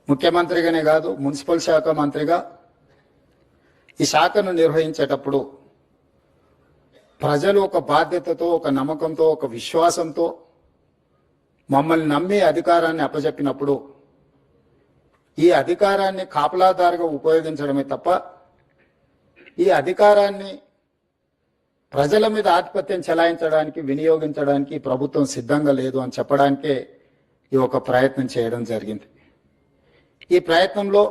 ముఖ్యమంత్రిగానే కాదు మున్సిపల్ శాఖ మంత్రిగా ఈ శాఖను నిర్వహించేటప్పుడు ప్రజలు ఒక బాధ్యతతో, ఒక నమ్మకంతో, ఒక విశ్వాసంతో మమ్మల్ని నమ్మి అధికారాన్ని అప్పచెప్పినప్పుడు ఈ అధికారాన్ని కాపలాదారుగా ఉపయోగించడమే తప్ప ఈ అధికారాన్ని ప్రజల మీద ఆధిపత్యం చెలాయించడానికి, వినియోగించడానికి ప్రభుత్వం సిద్ధంగా లేదు అని చెప్పడానికే ఈ ఒక ప్రయత్నం చేయడం జరిగింది. ఈ ప్రయత్నంలో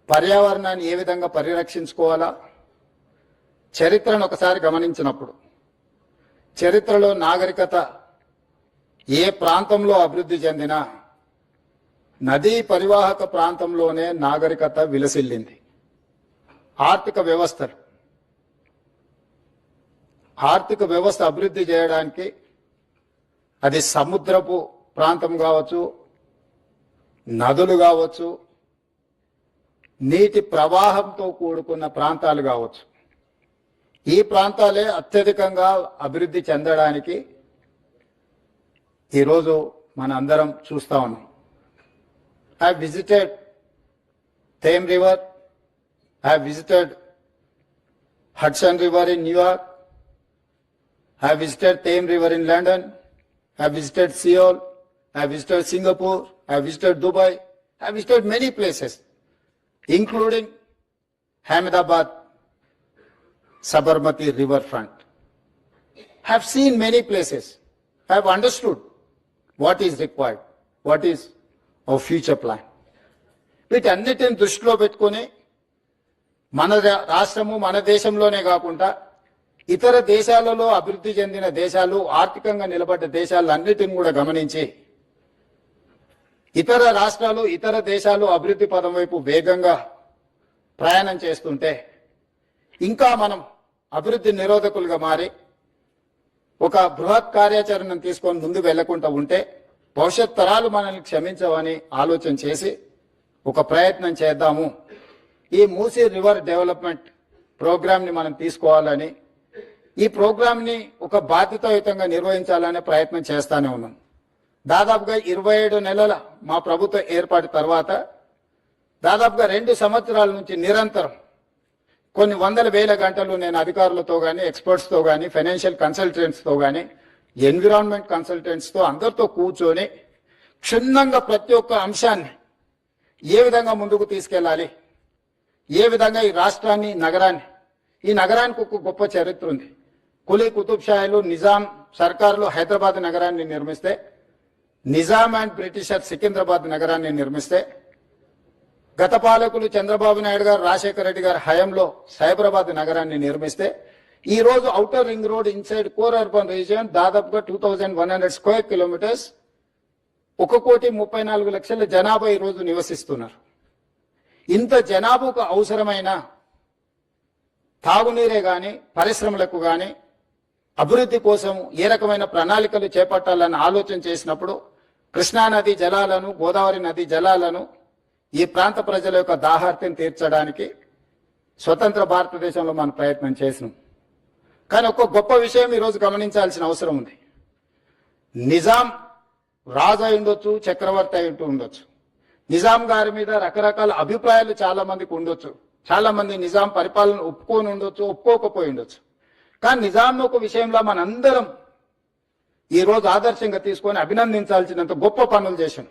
పర్యావరణాన్ని ఏ విధంగా పరిరక్షించుకోవాలా, చరిత్రను ఒకసారి గమనించినప్పుడు చరిత్రలో నాగరికత ఏ ప్రాంతంలో అభివృద్ధి చెందినా నదీ పరివాహక ప్రాంతంలోనే నాగరికత విలసిల్లింది. ఆర్థిక వ్యవస్థ అభివృద్ధి చేయడానికి అది సముద్రపు ప్రాంతం కావచ్చు, నదులు కావచ్చు, నీటి ప్రవాహంతో కూడుకున్న ప్రాంతాలు కావచ్చు, ఈ ప్రాంతాలే అత్యధికంగా అభివృద్ధి చెందడానికి ఈరోజు మన అందరం చూస్తా ఉన్నాం. I have visited Thames River, I have visited Hudson River in New York, I have visited Thames River in London, I have visited Seoul, I have visited Singapore, I have visited Dubai, I have visited many places, including Ahmedabad, Sabarmati riverfront. I have seen many places. I have understood what is required, what is our future plan. వీటన్నిటిని దృష్టిలో పెట్టుకుని మన రాష్ట్రము, మన దేశంలోనే కాకుండా ఇతర దేశాలలో అభివృద్ధి చెందిన దేశాలు, ఆర్థికంగా నిలబడ్డ దేశాలన్నిటిని కూడా గమనించి ఇతర రాష్ట్రాలు, ఇతర దేశాలు అభివృద్ధి పదం వైపు వేగంగా ప్రయాణం చేస్తుంటే ఇంకా మనం అభివృద్ధి నిరోధకులుగా మారి ఒక బృహత్ కార్యాచరణను తీసుకొని ముందు వెళ్లకుండా ఉంటే భవిష్యత్ తరాలు మనల్ని క్షమించవని ఆలోచన చేసి ఒక ప్రయత్నం చేద్దాము. ఈ మూసీ రివర్ డెవలప్మెంట్ ప్రోగ్రామ్ ని మనం తీసుకోవాలని, ఈ ప్రోగ్రామ్ ని ఒక బాధ్యతాయుతంగా నిర్వహించాలనే ప్రయత్నం చేస్తానే ఉన్నాం. దాదాపుగా 27 నెలల మా ప్రభుత్వ ఏర్పాటు తర్వాత దాదాపుగా 2 సంవత్సరాల నుంచి నిరంతరం కొన్ని వందల వేల గంటలు నేను అధికారులతో కానీ, ఎక్స్పర్ట్స్తో కానీ, ఫైనాన్షియల్ కన్సల్టెంట్స్తో కానీ, ఎన్విరాన్మెంట్ కన్సల్టెంట్స్తో అందరితో కూర్చొని క్షుణ్ణంగా ప్రతి ఒక్క అంశాన్ని ఏ విధంగా ముందుకు తీసుకెళ్లాలి, ఏ విధంగా ఈ రాష్ట్రాన్ని, ఈ నగరానికి ఒక గొప్ప చరిత్ర ఉంది. కులీ కుతుబ్ షాయిలు, నిజాం సర్కారులు హైదరాబాద్ నగరాన్ని నిర్మిస్తే, నిజాం అండ్ బ్రిటిషర్ సికింద్రాబాద్ నగరాన్ని నిర్మిస్తే, గత పాలకులు చంద్రబాబు నాయుడు గారు, రాజశేఖర రెడ్డి గారు హయాంలో సైబరాబాద్ నగరాన్ని నిర్మిస్తే ఈ రోజు outer ring road inside core urban region దాదాపుగా 2100 స్క్వేర్ కిలోమీటర్స్ 1,34,00,000 జనాభా ఈ రోజు నివసిస్తున్నారు. ఇంత జనాభాకు అవసరమైన తాగునీరే గాని, పరిశ్రమలకు గాని, అభివృద్ధి కోసం ఏ రకమైన ప్రణాళికలు చేపట్టాలని ఆలోచన చేసినప్పుడు కృష్ణానది జలాలను, గోదావరి నది జలాలను ఈ ప్రాంత ప్రజల యొక్క దాహార్తిని తీర్చడానికి స్వతంత్ర భారతదేశంలో మనం ప్రయత్నం చేసినాం. కానీ ఒక గొప్ప విషయం ఈరోజు గమనించాల్సిన అవసరం ఉంది. నిజాం రాజు అయి ఉండొచ్చు, చక్రవర్తి అయి ఉండొచ్చు, నిజాం గారి మీద రకరకాల అభిప్రాయాలు చాలా మందికి ఉండొచ్చు, చాలా మంది నిజాం పరిపాలన ఒప్పుకొని ఉండొచ్చు, ఒప్పుకోకపోయి ఉండొచ్చు. కానీ నిజాం ఒక విషయంలో మనందరం ఈ రోజు ఆదర్శంగా తీసుకొని అభినందించాల్సినంత గొప్ప పనులు చేశాం.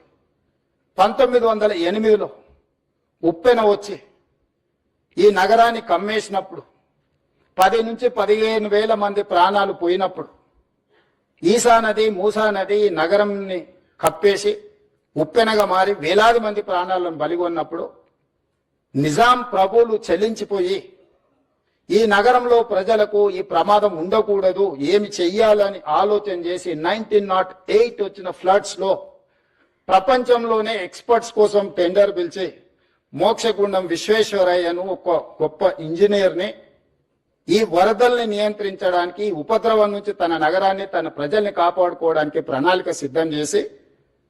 1908లో ఉప్పెన వచ్చి ఈ నగరాన్ని కమ్మేసినప్పుడు 10 నుంచి 15,000 మంది ప్రాణాలు పోయినప్పుడు ఈసా నది, మూసా నది ఈ నగరంని కప్పేసి ఉప్పెనగా మారి వేలాది మంది ప్రాణాలను బలిగొన్నప్పుడు నిజాం ప్రభువులు చెల్లించిపోయి ఈ నగరంలో ప్రజలకు ఈ ప్రమాదం ఉండకూడదు, ఏమి చెయ్యాలని ఆలోచన చేసి 1908 వచ్చిన ఫ్లడ్స్ లో ప్రపంచంలోనే ఎక్స్పర్ట్స్ కోసం టెండర్ పిలిచి మోక్షగుండం విశ్వేశ్వరయ్యను ఒక గొప్ప ఇంజనీర్ని ఈ వరదల్ని నియంత్రించడానికి, ఈ ఉపద్రవం నుంచి తన నగరాన్ని, తన ప్రజల్ని కాపాడుకోవడానికి ప్రణాళిక సిద్ధం చేసి